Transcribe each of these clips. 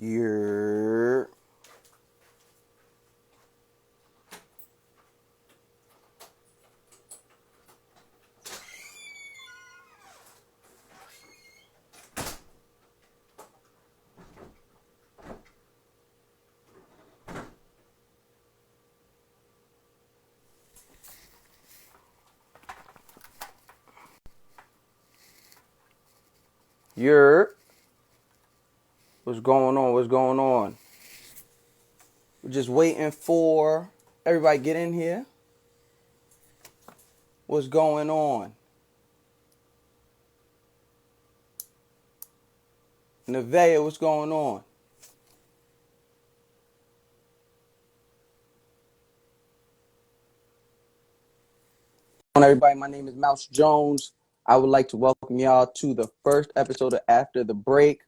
You're you're what's going on? What's going on? We're just waiting for everybody to get in here. What's going on? Nevaeh, what's going on? Everybody, my name is Mouse Jones. I would like to welcome y'all to the first episode of After the Break.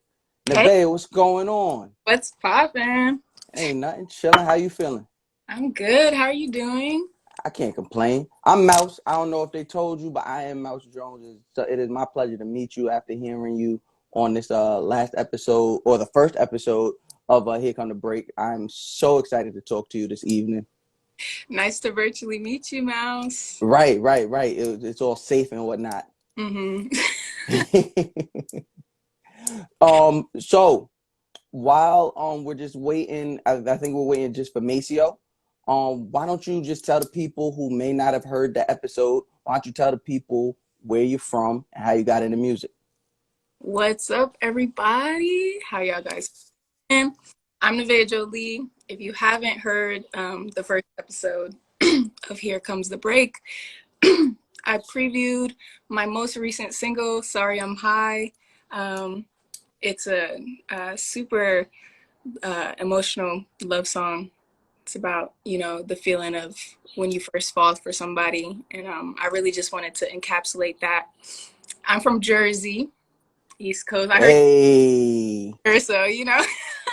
Hey, Nevaeh, what's going on? what's poppin'? Ain't nothing, chilling. How you feeling? I'm good. How are you doing? I can't complain. I'm Mouse. I don't know if they told you, but I am Mouse Jones. So it is my pleasure to meet you after hearing you on this last episode or the first episode of Here Come the Break. I'm so excited to talk to you this evening. Nice to virtually meet you, Mouse. Right. It's all safe and whatnot. Mm-hmm. So while we're just waiting, I think we're waiting just for Maceo. Why don't you just tell the people who may not have heard the episode? Why don't you tell the people where you're from and how you got into music? What's up, everybody? How y'all guys doing? I'm Nevaeh Jolie. If you haven't heard the first episode of Here Comes the Break, I previewed my most recent single, Sorry I'm High. It's a super emotional love song. It's about, the feeling of when you first fall for somebody. And I really just wanted to encapsulate that. I'm from Jersey, East Coast. I heard Hey, her, so,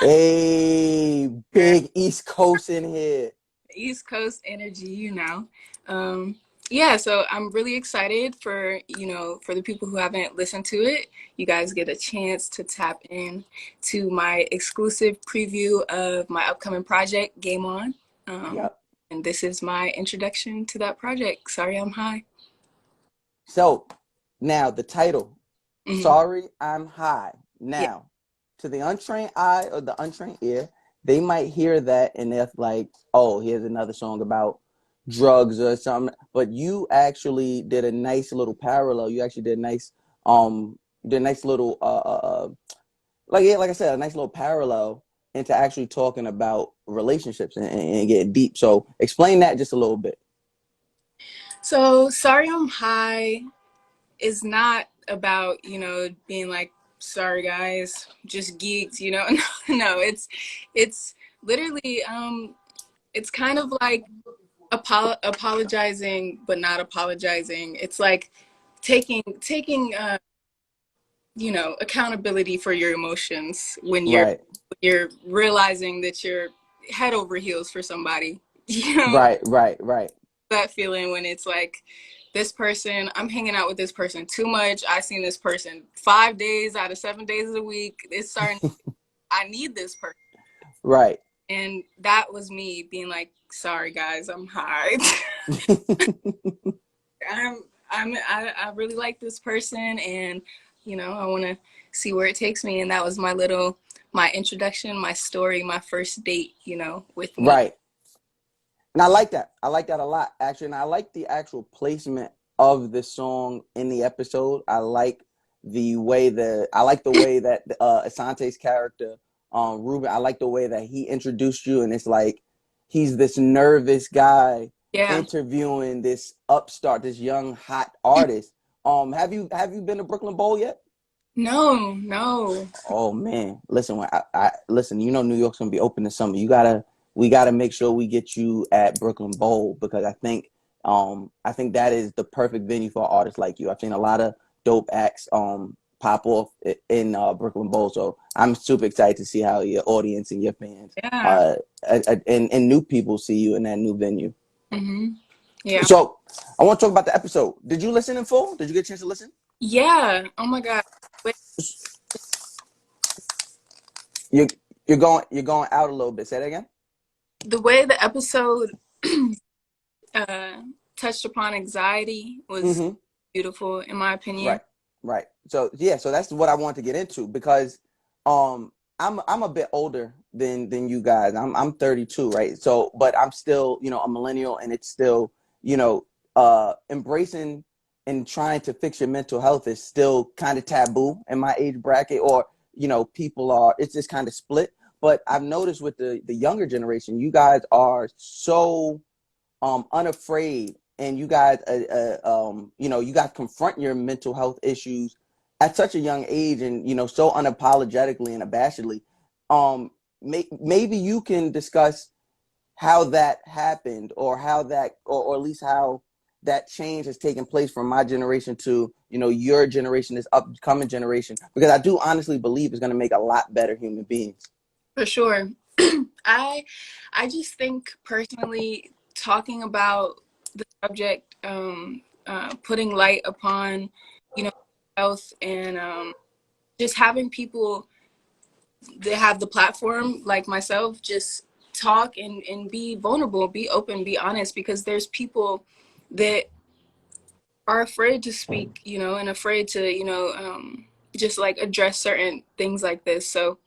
hey, big East Coast in here. East Coast energy. Um, yeah, so I'm really excited for, for the people who haven't listened to it. You guys get a chance to tap in to my exclusive preview of my upcoming project, Game On. Um, Yep. and this is my introduction to that project. Sorry, I'm high. So now the title, Hmm. Sorry I'm High. Yeah. Now, to the untrained eye or the untrained ear, they might hear that and they're like, oh, here's another song about drugs or something. But you actually did a nice little parallel. You actually did a nice little like I said, a nice little parallel into actually talking about relationships and getting deep. So explain that just a little bit. So, Sorry, I'm high is not about, being like, sorry guys, just geeked. No, it's literally it's kind of like apologizing but not apologizing. It's like taking accountability for your emotions when Right. you're realizing that you're head over heels for somebody. you know Right. that feeling when it's like, this person, I'm hanging out with this person too much. I seen this person 5 days out of 7 days of the week. It's starting, I need this person. Right. And that was me being like, sorry guys, I'm high. I really like this person, and I want to see where it takes me. And that was my introduction, my story, my first date, with me. Right. And I like that. I like that a lot, actually. And I like the actual placement of the song in the episode. I like the way that Asante's character, Ruben, I like the way that he introduced you, and it's like he's this nervous guy Yeah. interviewing this upstart, this young hot artist. Have you been to Brooklyn Bowl yet? No, no. Oh man, listen, I listen, New York's gonna be open this summer. We gotta make sure we get you at Brooklyn Bowl because I think that is the perfect venue for artists like you. I've seen a lot of dope acts pop off in Brooklyn Bowl, so I'm super excited to see how your audience and your fans Yeah. and new people see you in that new venue. Hmm. Yeah. So I want to talk about the episode. Did you listen in full? Did you get a chance to listen? Yeah. Oh my God. Wait. You You're going out a little bit. Say that again. The way the episode uh, touched upon anxiety was Mm-hmm. beautiful, in my opinion. Right. Right. So yeah, so that's what I want to get into because um I'm a bit older than you guys. I'm 32, right? So but I'm still, a millennial, and it's still, embracing and trying to fix your mental health is still kind of taboo in my age bracket, or people are, it's just kind of split. But I've noticed with the younger generation, you guys are so unafraid, and you guys you guys confront your mental health issues at such a young age, and so unapologetically and abashedly. Maybe you can discuss how that happened, or how that, or at least how that change has taken place from my generation to your generation, this upcoming generation, because I do honestly believe it's going to make a lot better human beings. For sure. I I just think personally talking about the subject, putting light upon, health, and just having people that have the platform like myself just talk and be vulnerable, be open, be honest, because there's people that are afraid to speak, and afraid to, just like address certain things like this. So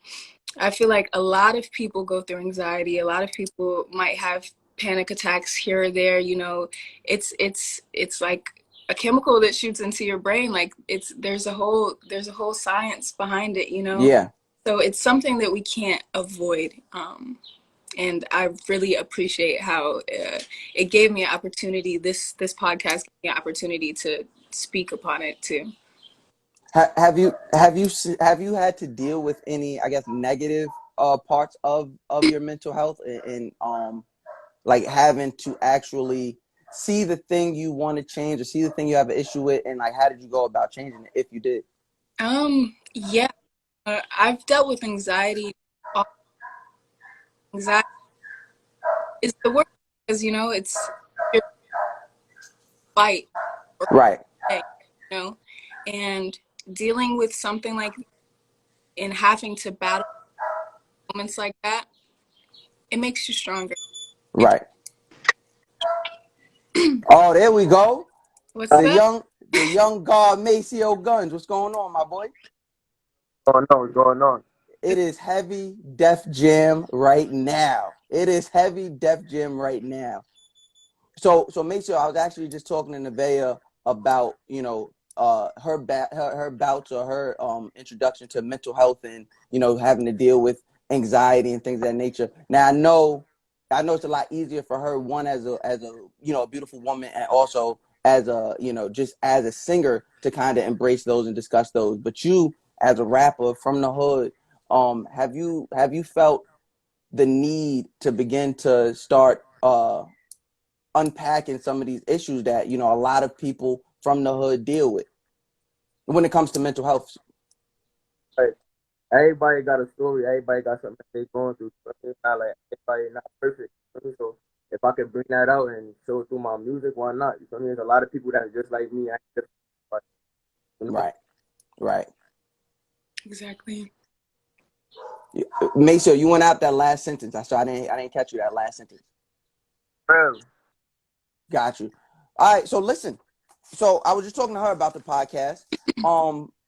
I feel like a lot of people go through anxiety. A lot of people might have panic attacks here or there. It's like a chemical that shoots into your brain. Like there's a whole science behind it. Yeah. So it's something that we can't avoid. And I really appreciate how it gave me an opportunity. This podcast gave me an opportunity to speak upon it too. Have you had to deal with any, I guess, negative parts of your mental health, and like having to actually see the thing you want to change, or see the thing you have an issue with, and like how did you go about changing it if you did? Yeah, I've dealt with anxiety. Anxiety is the word because it's your fight or Right. day, you know, and dealing with something like and having to battle moments like that, it makes you stronger. It, Right. Oh, there we go. what's The that? young the young guard Maceo Guns. What's going on, my boy? Going on, what's going on? It is heavy Def Jam right now. It is heavy Def Jam right now. So make sure, I was actually just talking to Nevaeh about her bouts, or her introduction to mental health, and having to deal with anxiety and things of that nature. Now I know it's a lot easier for her, one, as a a beautiful woman, and also as a just as a singer, to kind of embrace those and discuss those. But you, as a rapper from the hood, have you felt the need to begin to start unpacking some of these issues that a lot of people from the hood deal with when it comes to mental health? Like everybody got a story, everybody got something they going through. So it's not like everybody not perfect. You feel me? So if I could bring that out and show it through my music, why not? You feel me? There's a lot of people that are just like me. I ain't just, but, you know, Right. Right. Exactly. Make sure you went out that last sentence. I didn't catch you that last sentence. bro. Got you. All right. So listen. So I was just talking to her about the podcast.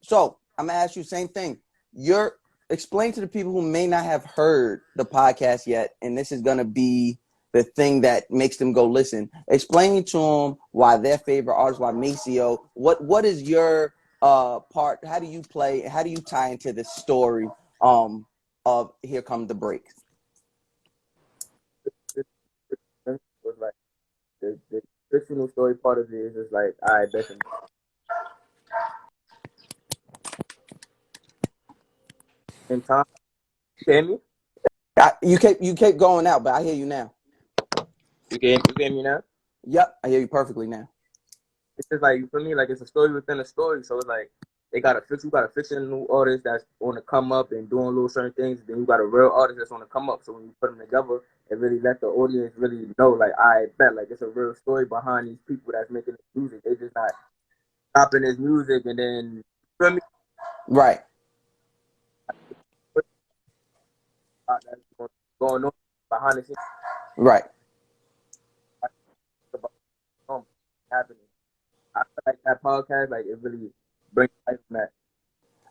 So I'm gonna ask you the same thing. You're Explain to the people who may not have heard the podcast yet, and this is gonna be the thing that makes them go listen. Explain to them why their favorite artist, why Maceo. What is your part? How do you play? How do you tie into this story of Here Comes the Break? This, this was like the fictional story part of it is just like, all right, that's in time. You can hear me? You keep going out, but I hear you now. You can hear me now? Yep, I hear you perfectly now. It's just like, you feel me? Like it's a story within a story. So it's like you got a fictional artist that's on to come up and doing little certain things. Then you got a real artist that's on to come up. So when you put them together, it really let the audience really know, like, I bet, like, it's a real story behind these people that's making this music. They just not stopping this music and then, you feel me? Right. that's going on behind the scenes Right. about happening. I feel like that podcast, like it really brings life from that.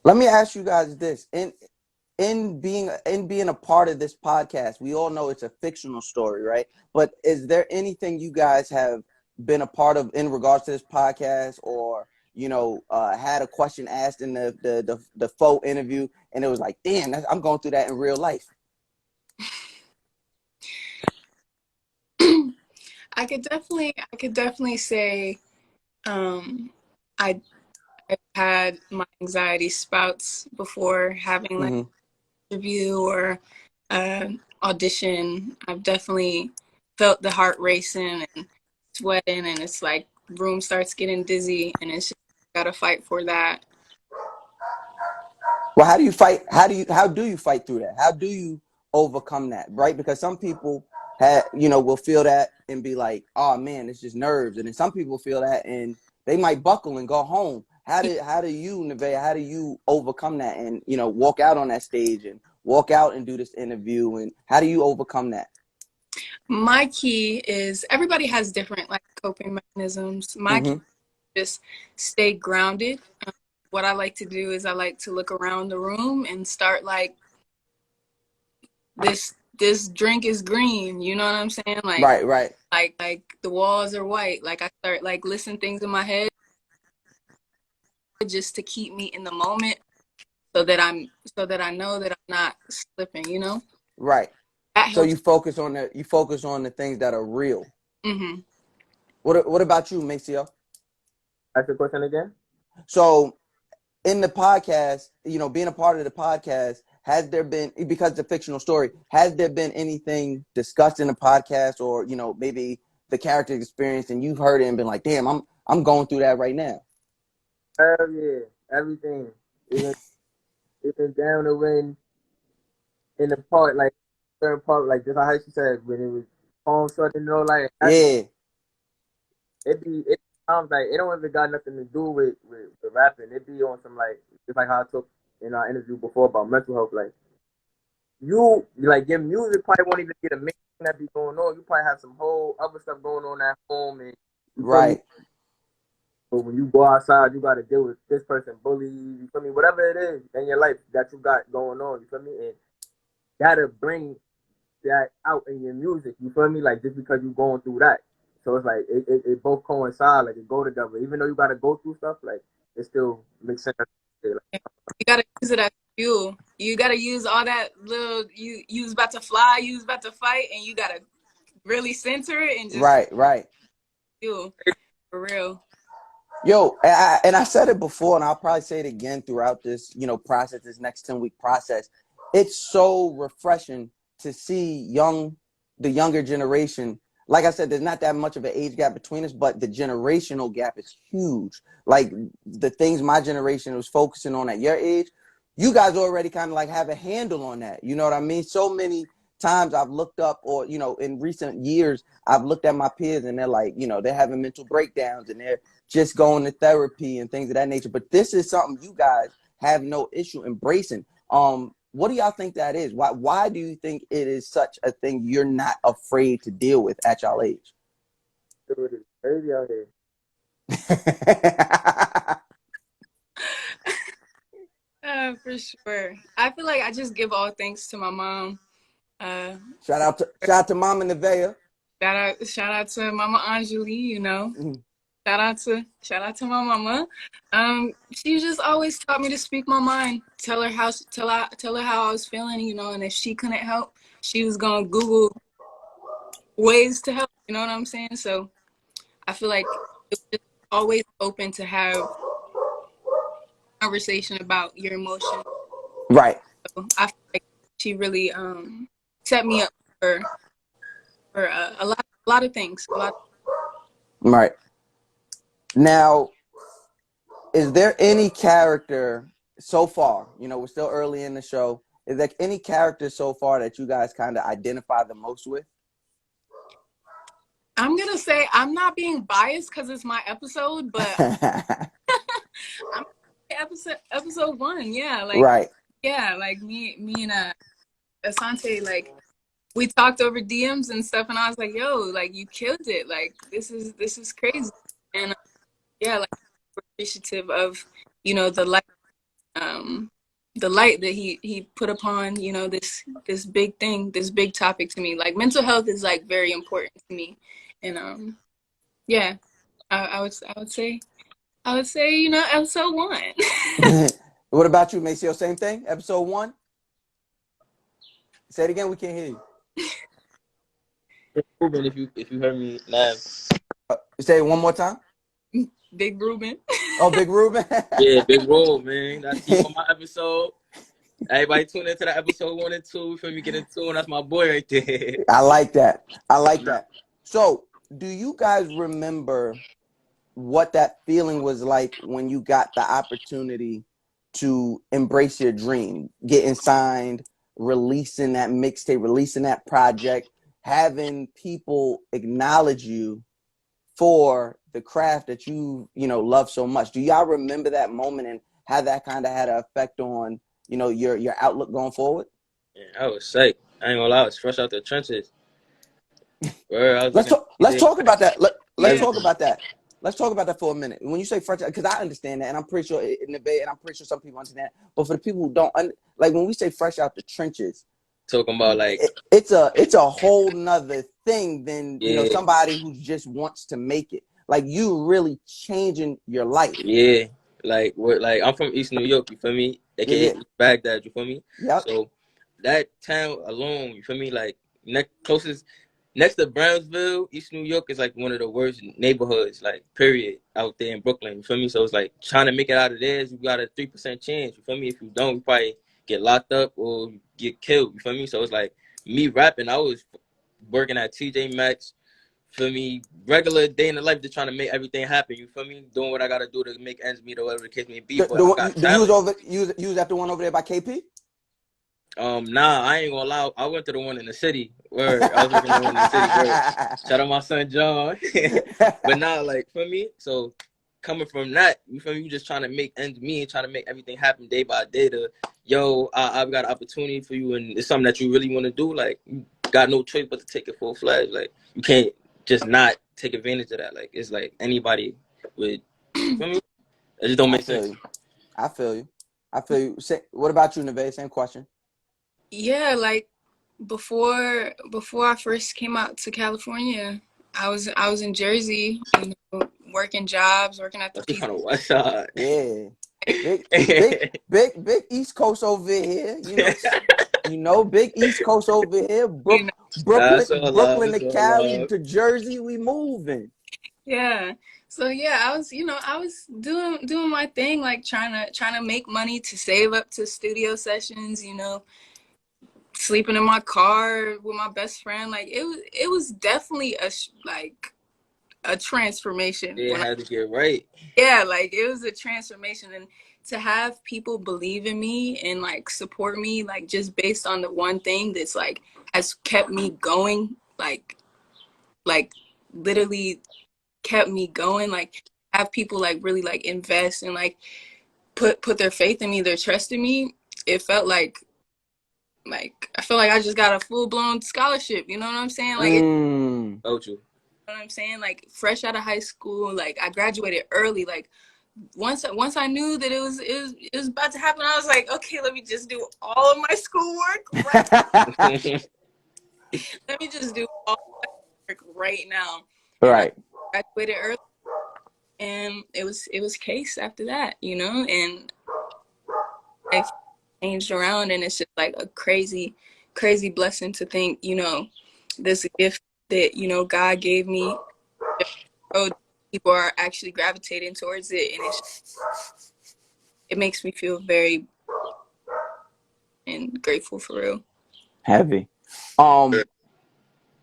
Let me ask you guys this: in being a part of this podcast, we all know it's a fictional story, right? But is there anything you guys have been a part of in regards to this podcast, or had a question asked in the faux interview, and it was like, damn, I'm going through that in real life? I could definitely say I I've had my anxiety spouts before having like Mm-hmm. an interview or audition. I've definitely felt the heart racing and sweating, and it's like room starts getting dizzy, and it's just gotta fight for that. Well, how do you fight? How do you fight through that? How do you overcome that? Right? Because some people will feel that and be like, oh man, it's just nerves. And then some people feel that and they might buckle and go home. How do you, Nevaeh, how do you overcome that and walk out on that stage and walk out and do this interview, and how do you overcome that? My key is everybody has different like coping mechanisms. My key Mm-hmm. is just stay grounded. What I like to do is I like to look around the room and start like this drink is green, you know what I'm saying? Right, right, Like the walls are white. Like I start like listing things in my head just to keep me in the moment so that I know that I'm not slipping, you know? right. That So helps. you focus on the things that are real. Mm-hmm. What about you, Maceo? Ask the question again. So in the podcast, being a part of the podcast, has there been, because it's a fictional story, has there been anything discussed in the podcast, or maybe the character experience, and you've heard it and been like, damn, I'm going through that right now? Hell yeah, everything. Even even down to when in the part like certain part like just how she said when it was home short and all like that Yeah, it sounds like it don't even got nothing to do with rapping. It be on some like just like how I took in our interview before about mental health. Like you like your music probably won't even get a main thing that be going on. You probably have some whole other stuff going on at home and you feel me? right, But when you go outside, you got to deal with this person bully you. You feel me? Whatever it is in your life that you got going on, you feel me? And gotta bring that out in your music. You feel me? Like just because you're going through that. So it's like it both coincide, like it go together. Even though you gotta go through stuff, like it still makes sense. Like, You gotta use it as fuel. You gotta use all that little you was about to fly, you was about to fight, and you gotta really center it and just right, right. fuel for real. Yo, and I said it before, and I'll probably say it again throughout this, process, this next 10-week process. It's so refreshing to see the younger generation. Like I said, there's not that much of an age gap between us, but the generational gap is huge. Like the things my generation was focusing on at your age, you guys already kind of like have a handle on that. You know what I mean? So many times I've looked up, or in recent years, I've looked at my peers and they're like, they're having mental breakdowns and they're just going to therapy and things of that nature. But this is something you guys have no issue embracing. What do y'all think that is? Why do you think it is such a thing you're not afraid to deal with at y'all age? dude, it's crazy out here. For sure. I feel like I just give all thanks to my mom. Uh, shout out to Mama Nevaeh. shout out to Mama Anjali, you know. Mhm. Shout out to my mama. She just always taught me to speak my mind. Tell her how I was feeling, you know, and if she couldn't help, she was gonna Google ways to help. You know what I'm saying? So I feel like it was just always open to have conversation about your emotions. Right, So I feel like she really set me up for a lot of things. A lot. right. Now, is there any character so far? We're still early in the show. Is there any character so far that you guys kind of identify the most with? I'm gonna say I'm not being biased because it's my episode, but I'm episode one. Yeah, Right. like me and Asante, like we talked over DMs and stuff, and I was like, "Yo, like you killed it! Like this is crazy." And yeah, like we're appreciative of um, the light that he put upon this big thing, this big topic to me. Like mental health is like very important to me, and yeah, I would say episode 1. What about you, Maceo? Same thing. Episode 1. Say it again. We can't hear you. Ruben, if you heard me live. Say it one more time. Big Ruben. Oh, Big Ruben. Yeah, big role, man. That's deep on my episode. Everybody tune into that episode 1 and 2. For me getting tuned, that's my boy right there. I like that. I like that. So, do you guys remember what that feeling was like when you got the opportunity to embrace your dream, getting signed, releasing that mixtape, releasing that project, having people acknowledge you for the craft that you love so much? Do y'all remember that moment and how that kind of had an effect on your outlook going forward? Yeah, I was sick. I ain't gonna lie, I was fresh out the trenches. Bro, Let's talk about that. Let's Yeah. talk about that. Let's talk about that for a minute. When you say fresh, because I understand that, and I'm pretty sure Nevaeh, and I'm pretty sure some people understand that. But for the people who don't, like when we say fresh out the trenches, talking about like it's a whole nother thing than somebody who just wants to make it. Like you really changing your life. Yeah, like I'm from East New York, you feel me? AKA Yeah. Baghdad, you feel me? Yep. So that town alone, you feel me? Like next to Brownsville, East New York is like one of the worst neighborhoods, like period, out there in Brooklyn. You feel me? So it's like trying to make it out of there, you got a 3% chance. You feel me? If you don't, you probably get locked up or get killed. You feel me? So it's like me rapping. I was working at TJ Maxx. Feel me? Regular day in the life, just trying to make everything happen. You feel me? Doing what I gotta do to make ends meet or whatever the case may be. But I got talent. You was at the one over there by KP? Nah, I ain't gonna lie. I went to the one in the city. Word. I was working the one in the city. Word. Shout out my son John. But nah, like for me, so coming from that, you feel me? You just trying to make ends meet and trying to make everything happen day by day. I've got an opportunity for you, and it's something that you really want to do. Like you got no choice but to take it full fledged. Like you can't just not take advantage of that. Like it's like anybody would. You feel me? It just don't make sense. I feel you. What about you, Nevaeh? Same question. Yeah, like before I first came out to California, I was in Jersey, working jobs, working at the That's on the west side. Yeah. Big East Coast over here. Big East Coast over here. Brooklyn to Cali to Jersey, we moving. Yeah. So yeah, I was doing my thing, like trying to make money to save up to studio sessions, sleeping in my car with my best friend. Like it was definitely a transformation. It had to get right. Yeah, like it was a transformation, and to have people believe in me and like support me, like just based on the one thing that's like has kept me going, like literally kept me going. Like have people like really like invest and like put their faith in me, their trust in me. It felt like I feel like I just got a full-blown scholarship, you know what I'm saying? Like you know what I'm saying? Like fresh out of high school, like I graduated early. Like once I knew that it was about to happen, I was like, okay, let me just do all of my schoolwork right. Let me just do all my work right now. Right. I graduated early, and it was case after that, and I changed around, and it's just like a crazy blessing to think, this gift that God gave me, people are actually gravitating towards it, and it makes me feel very and grateful for real. Heavy.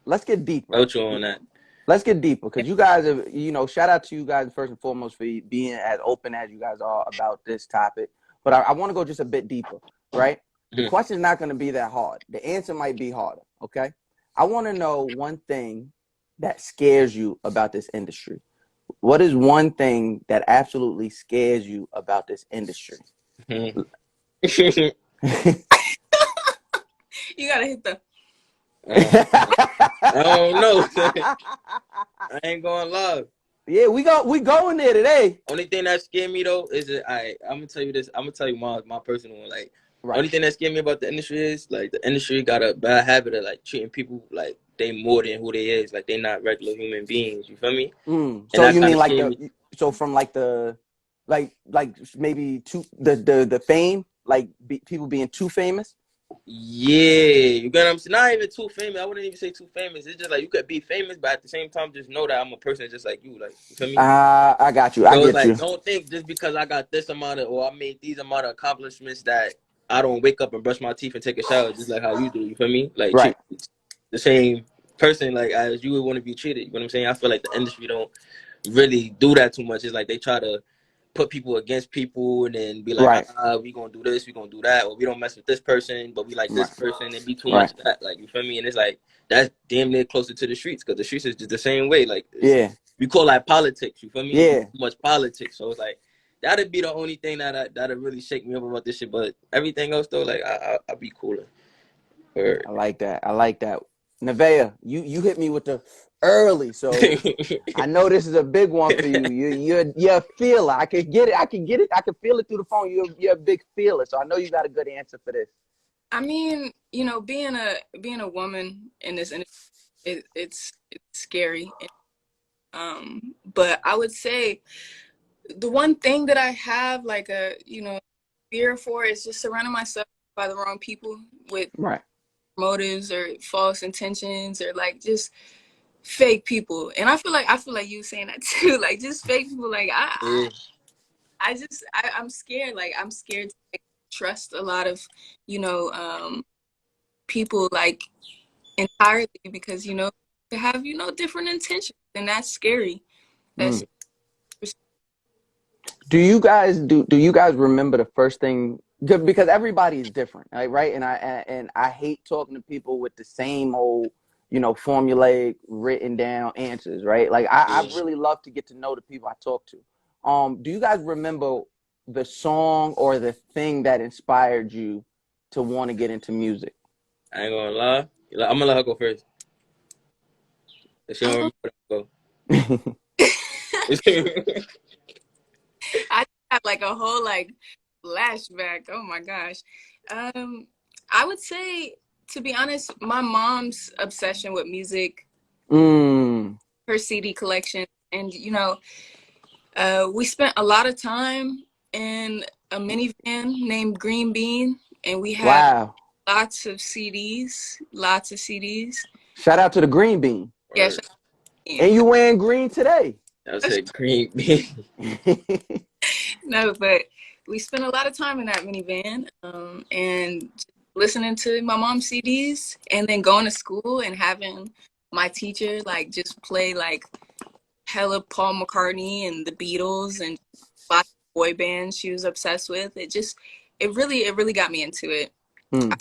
Let's get deeper. On that. Let's get deeper because you guys have, shout out to you guys first and foremost for being as open as you guys are about this topic. But I want to go just a bit deeper, right? The question is not going to be that hard. The answer might be harder, okay? I want to know one thing that scares you about this industry. What is one thing that absolutely scares you about this industry? You gotta hit the. I don't know. I ain't gonna lie. Yeah, we going there today. Only thing that scared me though is that I'm gonna tell you this. I'm gonna tell you my personal one. Like, Right. only thing that scared me about the industry is like the industry got a bad habit of like treating people like they more than who they is. Like they not regular human beings. You feel me? And So that you kind mean of like scared me. from like like maybe the fame, like people being too famous? Yeah, you get what I'm saying? Not even too famous. I wouldn't even say too famous. It's just like you could be famous, but at the same time, just know that I'm a person just like you. Like, you feel me? I got you. I So it's get you. like, don't think just because I got this amount of, or I made these amount of accomplishments that I don't wake up and brush my teeth and take a shower just like how you do. You feel me? Like, Right. treat the same person like as you would want to be treated. You know what I'm saying? I feel like the industry don't really do that too much. It's like they try to put people against people and then be like, Right. we gonna do this, we gonna do that, or we don't mess with this person, but we like this Right. person, and be too Right. much of that. Like, you feel me? And it's like that's damn near closer to the streets because the streets is just the same way. Like, Yeah. we call that politics. You feel me? It's Yeah. too much politics. So it's like that'd be the only thing that'd really shake me up about this shit. But everything else though, like I'll be cooler. Or I like that. I like that. Nevaeh, you hit me with the early, so I know this is a big one for you. You're a feeler. I could get it. I can get it. I can feel it through the phone. You're a big feeler, so I know you got a good answer for this. I mean, being a woman in this industry, it's scary. But I would say the one thing that I have like a fear for is just surrounding myself by the wrong people with Right. motives or false intentions or like just fake people. And I feel like you saying that too, like just fake people. Like yeah, I'm scared. Like I'm scared to like, trust a lot of people like entirely because they have different intentions and that's scary. That's Mm. Do you guys remember the first thing? Because everybody is different, right? And I hate talking to people with the same old, formulaic written down answers, right? Like I yeah. really love to get to know the people I talk to. Do you guys remember the song or the thing that inspired you to want to get into music? I ain't gonna lie. I'm gonna let her go first. If she don't um, remember, go. I have like a whole like flashback. Oh my gosh. Um, I would say, to be honest, my mom's obsession with music, Mm. her CD collection, and we spent a lot of time in a minivan named Green Bean, and we had Wow. lots of CDs, lots of CDs. Shout out to the green bean. Yeah, Word. And you wearing green today. I said green bean. no, but we spent a lot of time in that minivan, and listening to my mom's CDs, and then going to school and having my teacher like just play like hella Paul McCartney and the Beatles and lots of boy bands she was obsessed with. It really got me into it. Mm.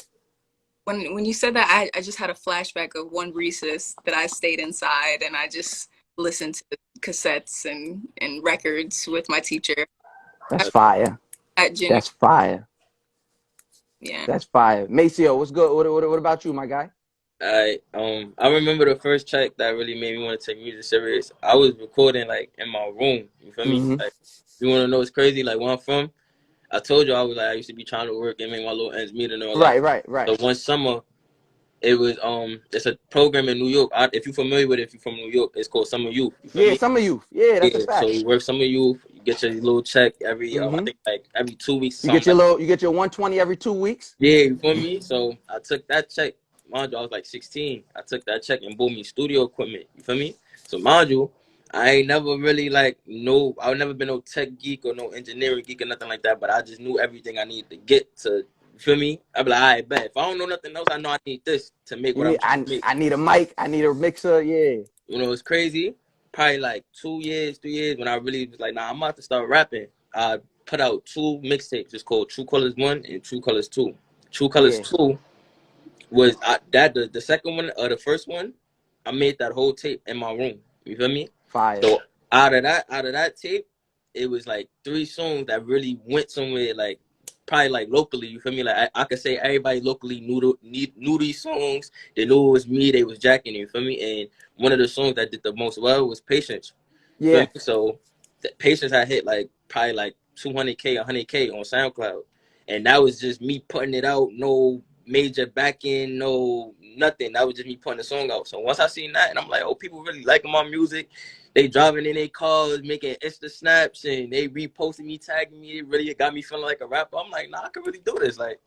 When you said that, I just had a flashback of one recess that I stayed inside and I just listened to cassettes and records with my teacher. That's fire. At junior, That's fire. yeah. That's fire. Maceo, what's good? What about you, my guy? I remember the first track that really made me want to take music serious. I was recording like in my room. You feel me? Mm-hmm. Like, you want to know what's crazy? Like where I'm from, I told you I was like I used to be trying to work and make my little ends meet and all that. Right, right, right. So one summer, it was it's a program in New York. If you're familiar with it, if you're from New York, it's called Summer Youth. You feel Yeah, me? summer youth. Yeah, that's a Yeah. So fact. you work Summer Youth, you get your little check every I Mm-hmm. think like every 2 weeks or You get something your like. little, you get your 120 every 2 weeks. Yeah, you feel me? So I took that check. Mind you, I was like 16. I took that check and bought me studio equipment. You feel me? So mind you, I ain't never really I've never been no tech geek or no engineering geek or nothing like that. But I just knew everything I needed to get to. You feel me? I be like, all right, bet. If I don't know nothing else, I know I need this to make You what I'm need, trying to make. I need a mic. I need a mixer. Yeah. You know, it's crazy. Probably like 2 years, 3 years when I really was like, nah, I'm about to start rapping. I put out two mixtapes. It's called True Colors 1 and True Colors 2. True Colors Yeah. 2 was that the second one or the first one, I made that whole tape in my room. You feel me? Fire. So out of that tape, it was like 3 songs that really went somewhere like probably like locally, you feel me? Like I could say everybody locally knew these songs. They knew it was me. They was jacking it, you feel me? And one of the songs that did the most well was Patience. You feel Yeah. me? So the Patience I hit like probably like 200K, 100K on SoundCloud, and that was just me putting it out. No major back end, no nothing. That was just me putting the song out. So once I seen that, and I'm like, oh, people really liking my music. They driving in their cars, making Insta snaps, and they reposting me, tagging me. It really got me feeling like a rapper. I'm like, nah, I can really do this. Like,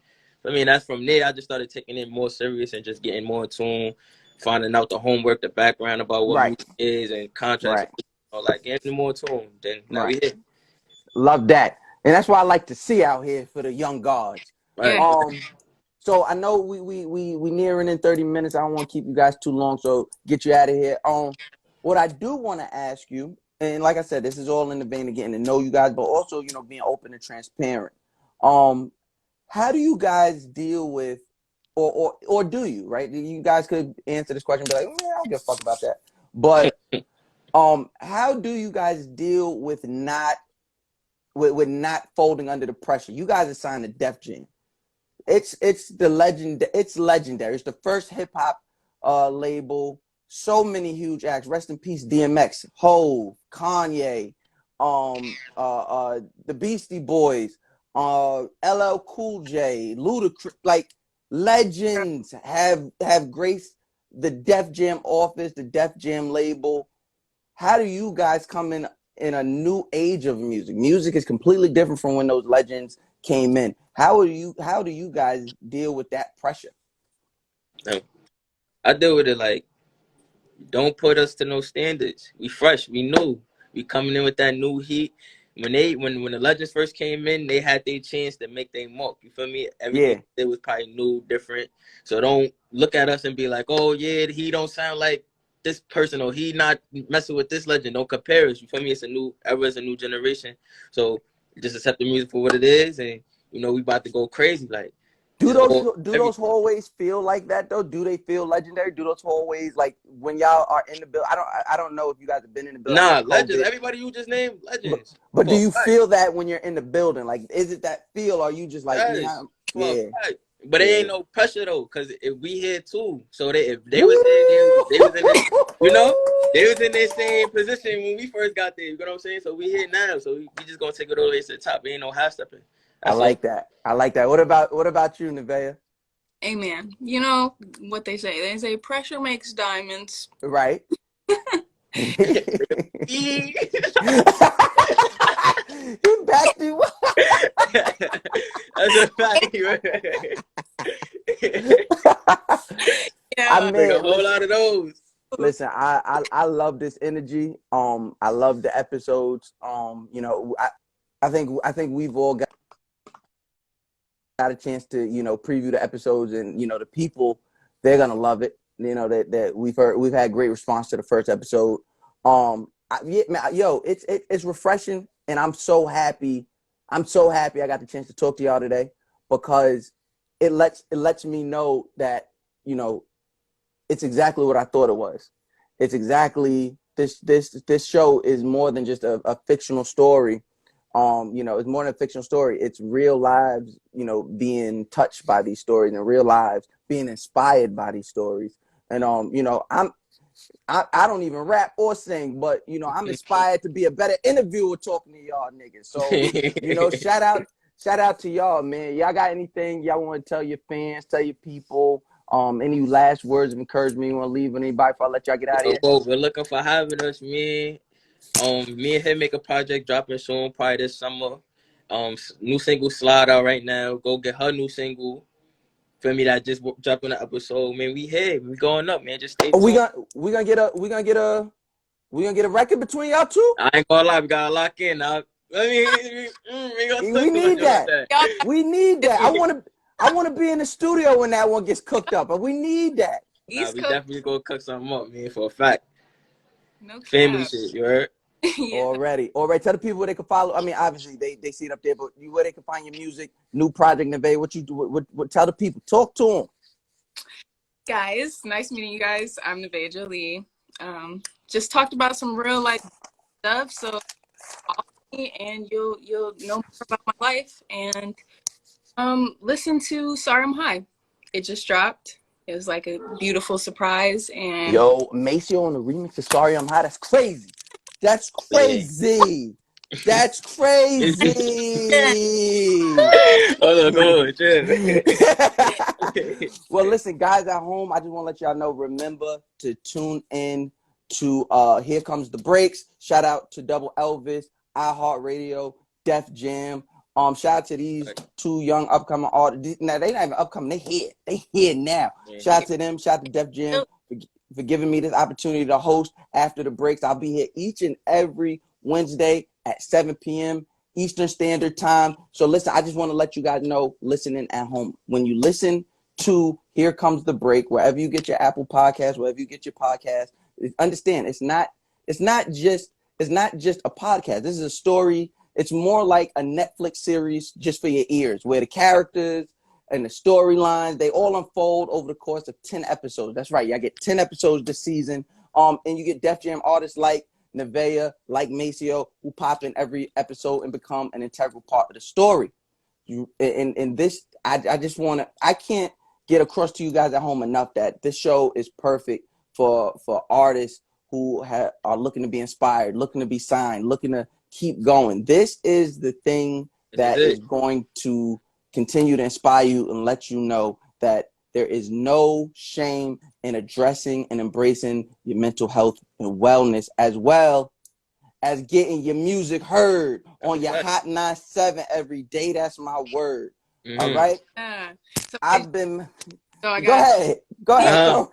I mean, that's from there. I just started taking it more serious and just getting more in tune, finding out the homework, the background about what Right. music is and contracts, Right. and, like getting more in tune. Then now Right. we here. Love that. And that's what I like to see out here for the young guards. Yeah. Right. So I know we nearing in 30 minutes. I don't want to keep you guys too long, so get you out of here. What I do want to ask you, and like I said, this is all in the vein of getting to know you guys, but also, being open and transparent. How do you guys deal with, or do you, right? You guys could answer this question and be like, yeah, I don't give a fuck about that. But how do you guys deal with not not folding under the pressure? You guys are signed to Def Jam. It's the legend. It's legendary. It's the first hip hop label. So many huge acts. Rest in peace, DMX, Hove, Kanye, the Beastie Boys, LL Cool J, Ludacris. Like, legends have graced the Def Jam office, the Def Jam label. How do you guys come in a new age of music? Music is completely different from when those legends came in. How do you guys deal with that pressure? I deal with it like, don't put us to no standards. We fresh, we new. We coming in with that new heat. When the legends first came in, they had their chance to make their mark. You feel me? Everything Yeah. they was probably new, different. So don't look at us and be like, oh yeah, he don't sound like this person, or he not messing with this legend. Don't compare us. You feel me? It's a new era, it's a new generation. So just accept the music for what it is, and we about to go crazy. Like, Do just those all do those everything. hallways feel like that though? Do they feel legendary? Do those hallways, like, when y'all are in the building? I don't know if you guys have been in the building. I know Nah, legends. COVID, Everybody you just named, but legends. but do For you a fact. feel that when you're in the building? Like, is it that feel? Or are you just like, Yes, yeah, for a yeah, fact. But it yeah? ain't no pressure though, cause if we here too, so if they was here, Woo! they was in this, you know, they was in their same position when we first got there. You know what I'm saying? So we here now, so we just gonna take it all the way to the top. Ain't no half stepping. I That's all. like that. I like that. What about you, Nevaeh? Amen. You know what they say? They say pressure makes diamonds. Right? E. He backed you That's a fact. I Yeah. Like a mean, whole lot of those. listen. I love this energy. I love the episodes. I think we've all got a chance to preview the episodes, and the people, they're gonna love it. That we've had great response to the first episode. Yeah, man, it's refreshing, and I'm so happy. I'm so happy I got the chance to talk to y'all today, because it lets me know that you know it's exactly what I thought it was. It's exactly this show is more than just a fictional story. It's more than a fictional story. It's real lives, being touched by these stories, and real lives being inspired by these stories. And I don't even rap or sing, but I'm inspired to be a better interviewer talking to y'all niggas. So, shout out to y'all, man. Y'all got anything y'all want to tell your fans, tell your people? Any last words of encouragement you want to leave with anybody before I let y'all get out of here? Well, we're looking for having us, man. Me and him make a project dropping soon, probably this summer. New single Slide out right now. Go get her new single. Feel me? That just dropped on the episode, man. We here, we going up, man. Just stay Oh, we tuned. gonna we gonna get a we gonna get a we gonna get a record between y'all two. I ain't gonna lie, we gotta lock in. Now, I mean, we gonna We talk too much need about that. that. Y'all We need that. I want to be in the studio when that one gets cooked up, but we need that. Nah, East we Coast, definitely gonna cook something up, man, for a fact. no Family cap. shit, you heard? Yeah. Already. All right. Tell the people where they can follow. I mean, obviously they see it up there, but where they can find your music, new project, Nevaeh. What you do? What tell the people. Talk to them. Guys, nice meeting you guys. I'm Nevaeh Jolie. Just talked about some real life stuff, so follow me and you'll know more about my life. And Listen to Sorry I'm High. It just dropped. It was like a beautiful surprise, and Yo, Maceo on the remix of Sorry I'm Hot. That's crazy. That's Big. crazy. That's crazy. Hold on, come on, chill. Well, listen, guys at home, I just want to let y'all know, remember to tune in to Here Comes the Breaks. Shout out to Double Elvis, iHeartRadio, Def Jam. Shout out to these two young upcoming artists. Now they not even upcoming, they here. They here now. Shout out to them, shout out to Def Jam for giving me this opportunity to host After the Breaks. I'll be here each and every Wednesday at 7 p.m. Eastern Standard Time. So listen, I just want to let you guys know, listening at home, when you listen to Here Comes the Break, wherever you get your Apple Podcast, wherever you get your podcast, understand it's not just a podcast. This is a story. It's more like a Netflix series just for your ears, where the characters and the storylines, they all unfold over the course of 10 episodes. That's right. Y'all get 10 episodes this season. And you get Def Jam artists like Nevaeh, like Maceo, who pop in every episode and become an integral part of the story. In this, I just want to, I can't get across to you guys at home enough that this show is perfect for artists who are looking to be inspired, looking to be signed, looking to keep going. This is the thing that is going to continue to inspire you and let you know that there is no shame in addressing and embracing your mental health and wellness, as well as getting your music heard on your Hot 97 every day. That's my word. Mm-hmm. All right? Yeah. So I've been... So I Go ahead. Go ahead.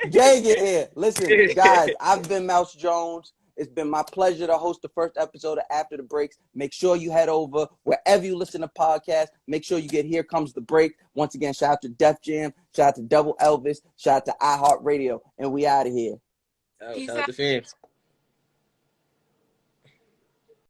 Gang it here. Listen, guys, I've been Mouse Jones. It's been my pleasure to host the first episode of After the Breaks. Make sure you head over wherever you listen to podcasts. Make sure you get Here Comes the Break. Once again, shout out to Def Jam. Shout out to Double Elvis. Shout out to iHeartRadio. And we out of here. Shout out to fans.